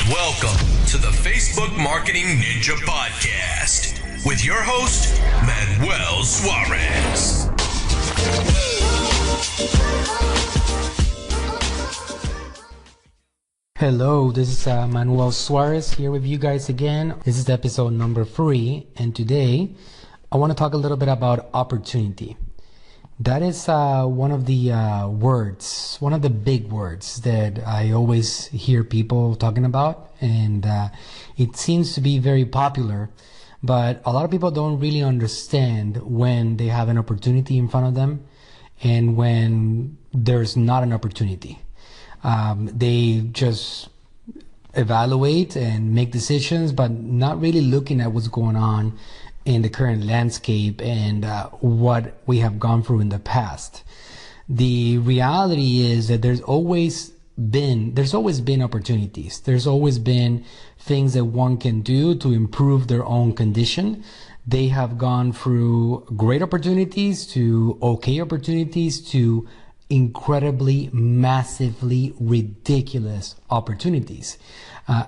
Welcome to the Facebook Marketing Ninja Podcast with your host, Manuel Suarez. Hello, this is Manuel Suarez here with you guys again. This is episode number 3, and today I want to talk a little bit about opportunity. That is one of the words, one of the big words that I always hear people talking about, and it seems to be very popular, but a lot of people don't really understand when they have an opportunity in front of them and when there's not an opportunity. They just evaluate and make decisions, but not really looking at what's going on in the current landscape and what we have gone through in the past. The reality is that there's always been opportunities. There's always been things that one can do to improve their own condition. They have gone through great opportunities to okay opportunities to incredibly, massively ridiculous opportunities.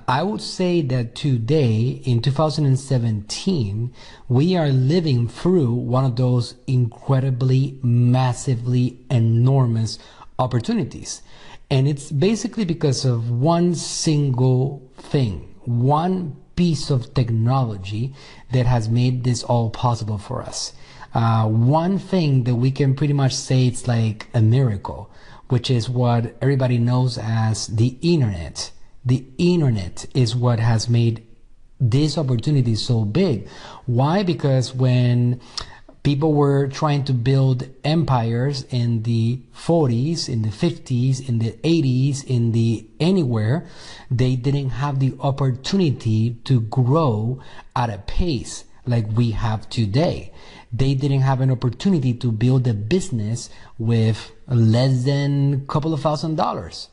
I would say that today, in 2017, we are living through one of those incredibly, massively enormous opportunities. And it's basically because of one single thing, one piece of technology that has made this all possible for us. One thing that we can pretty much say it's like a miracle, which is what everybody knows as the internet. The internet is what has made this opportunity so big. Why? Because when people were trying to build empires in the 40s, in the 50s, in the 80s, in the anywhere, they didn't have the opportunity to grow at a pace like we have today. They didn't have an opportunity to build a business with less than a couple of $1,000s.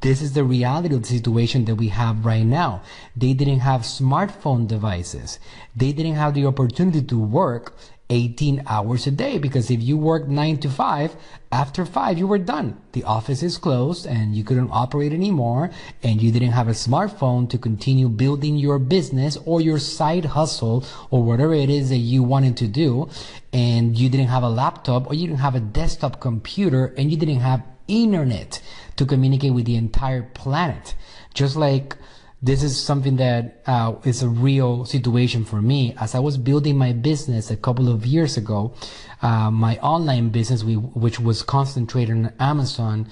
This is the reality of the situation that we have right now. They didn't have smartphone devices. They didn't have the opportunity to work 18 hours a day, because if you worked 9 to 5, after 5 you were done. The office is closed and you couldn't operate anymore, and you didn't have a smartphone to continue building your business or your side hustle or whatever it is that you wanted to do, and you didn't have a laptop or you didn't have a desktop computer, and you didn't have internet to communicate with the entire planet. Just like this is something that is a real situation for me. As I was building my business a couple of years ago, my online business, which was concentrated on Amazon,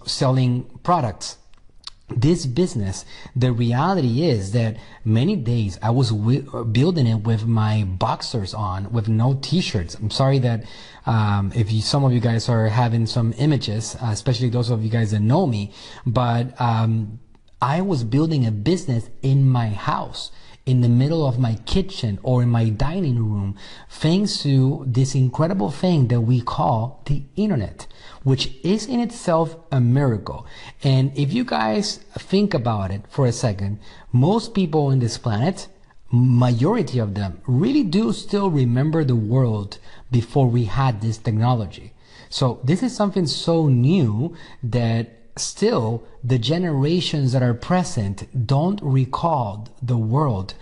selling products. This business, the reality is that many days I was building it with my boxers on, with no t-shirts. I'm sorry that some of you guys are having some images, especially those of you guys that know me, but I was building a business in my house, in the middle of my kitchen or in my dining room, thanks to this incredible thing that we call the internet, which is in itself a miracle. And if you guys think about it for a second, most people on this planet, majority of them, really do still remember the world before we had this technology. So this is something so new that still the generations that are present don't recall the world.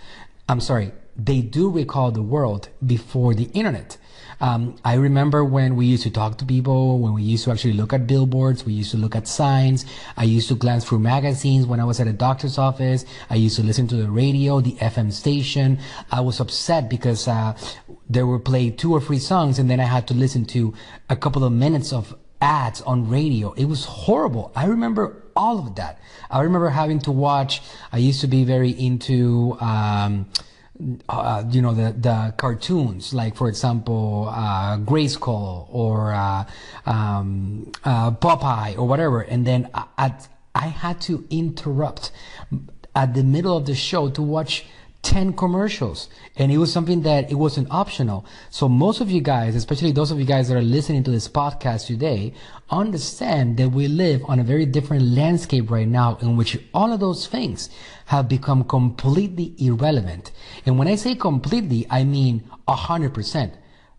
They do recall the world before the internet. I remember when we used to talk to people, when we used to actually look at billboards, we used to look at signs. I used to glance through magazines when I was at a doctor's office. I used to listen to the radio, the FM station. I was upset because there were played 2 or 3 songs, and then I had to listen to a couple of minutes of ads on radio. It was horrible. I remember all of that. I remember having to watch. I used to be very into the cartoons, like for example Grayskull or Popeye or whatever, and then I had to interrupt at the middle of the show to watch 10 commercials, and it was something that it wasn't optional. So most of you guys, especially those of you guys that are listening to this podcast today, understand that we live on a very different landscape right now, in which all of those things have become completely irrelevant. And when I say completely, I mean 100%.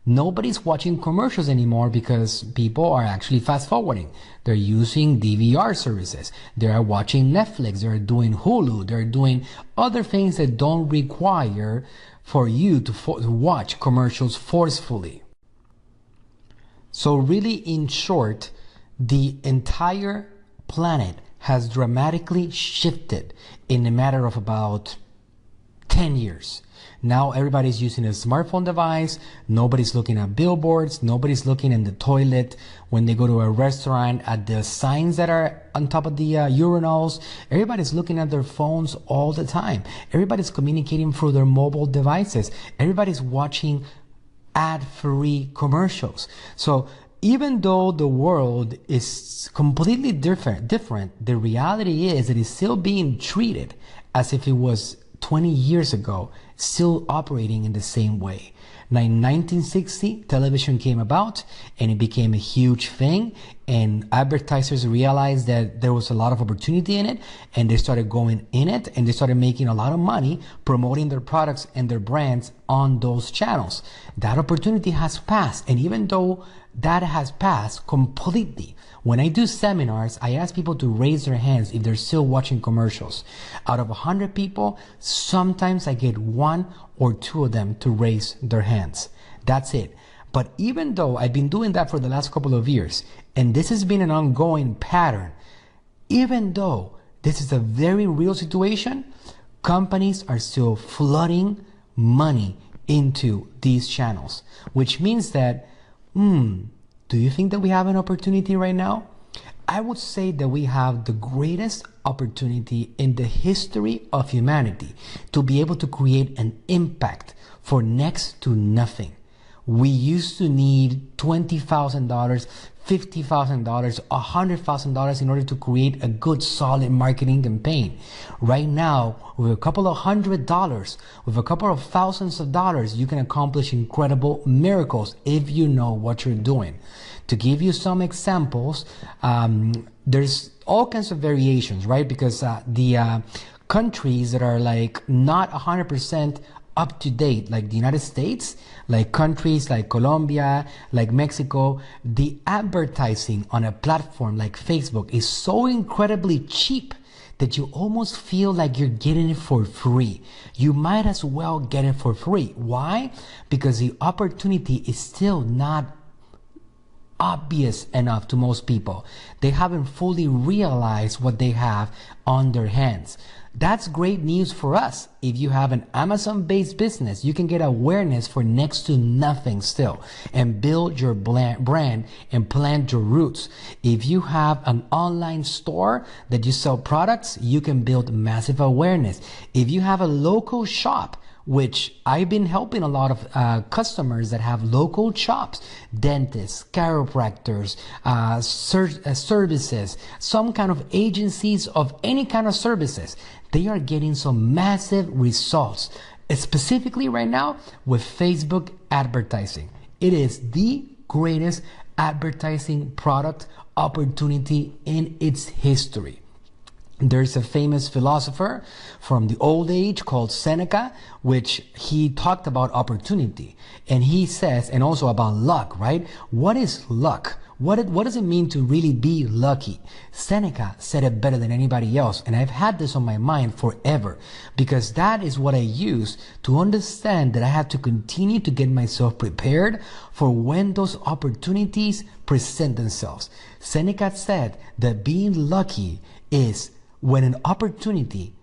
Nobody's watching commercials anymore because people are actually fast forwarding. They're using DVR services. They are watching Netflix. They're doing Hulu. They're doing other things that don't require for you to watch commercials forcefully. So really, in short, the entire planet has dramatically shifted in a matter of about 10 years. Now everybody's using a smartphone device. Nobody's looking at billboards. Nobody's looking in the toilet when they go to a restaurant at the signs that are on top of the urinals. Everybody's looking at their phones all the time. Everybody's communicating through their mobile devices. Everybody's watching ad-free commercials. So even though the world is completely different, the reality is that it's still being treated as if it was 20 years ago, still operating in the same way. Now in 1960, television came about and it became a huge thing, and advertisers realized that there was a lot of opportunity in it, and they started going in it, and they started making a lot of money promoting their products and their brands on those channels. That opportunity has passed, and even though that has passed completely, when I do seminars, I ask people to raise their hands if they're still watching commercials. Out of 100 people, sometimes I get 1 or 2 of them to raise their hands. That's it. But even though I've been doing that for the last couple of years, and this has been an ongoing pattern, even though this is a very real situation, companies are still flooding money into these channels, which means that, do you think that we have an opportunity right now? I would say that we have the greatest opportunity in the history of humanity to be able to create an impact for next to nothing. We used to need $20,000, $50,000, $100,000 in order to create a good, solid marketing campaign. Right now, with a couple of $100, with a couple of thousands of dollars, you can accomplish incredible miracles if you know what you're doing. To give you some examples, there's all kinds of variations, right? Because the countries that are like not 100% up to date, like the United States, like countries like Colombia, like Mexico, the advertising on a platform like Facebook is so incredibly cheap that you almost feel like you're getting it for free. You might as well get it for free. Why? Because the opportunity is still not obvious enough to most people. They haven't fully realized what they have on their hands. That's great news for us. If you have an Amazon-based business, you can get awareness for next to nothing still and build your brand and plant your roots. If you have an online store that you sell products, you can build massive awareness. If you have a local shop, which I've been helping a lot of customers that have local shops, dentists, chiropractors, services, some kind of agencies of any kind of services. They are getting some massive results, specifically right now with Facebook advertising. It is the greatest advertising product opportunity in its history. There's a famous philosopher from the old age called Seneca, which he talked about opportunity. And he says, and also about luck, right? What is luck? What does it mean to really be lucky? Seneca said it better than anybody else. And I've had this on my mind forever because that is what I use to understand that I have to continue to get myself prepared for when those opportunities present themselves. Seneca said that being lucky is when an opportunity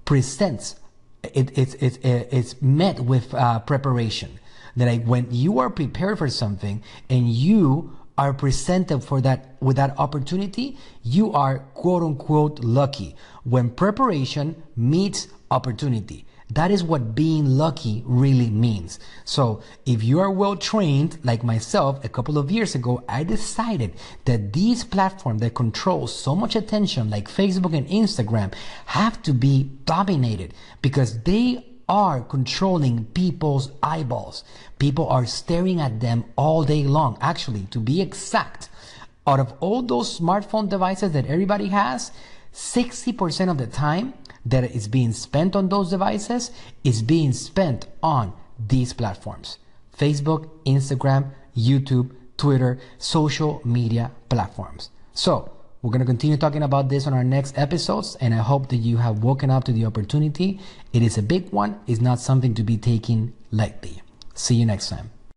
presents, it's met with preparation. That when you are prepared for something and you are presented for that with that opportunity, you are quote unquote lucky. When preparation meets opportunity. That is what being lucky really means. So if you are well trained, like myself, a couple of years ago, I decided that these platforms that control so much attention, like Facebook and Instagram, have to be dominated because they are controlling people's eyeballs. People are staring at them all day long. Actually, to be exact, out of all those smartphone devices that everybody has, 60% of the time that is being spent on those devices is being spent on these platforms. Facebook, Instagram, YouTube, Twitter, social media platforms. So we're going to continue talking about this on our next episodes, and I hope that you have woken up to the opportunity. It is a big one. It's not something to be taken lightly. See you next time.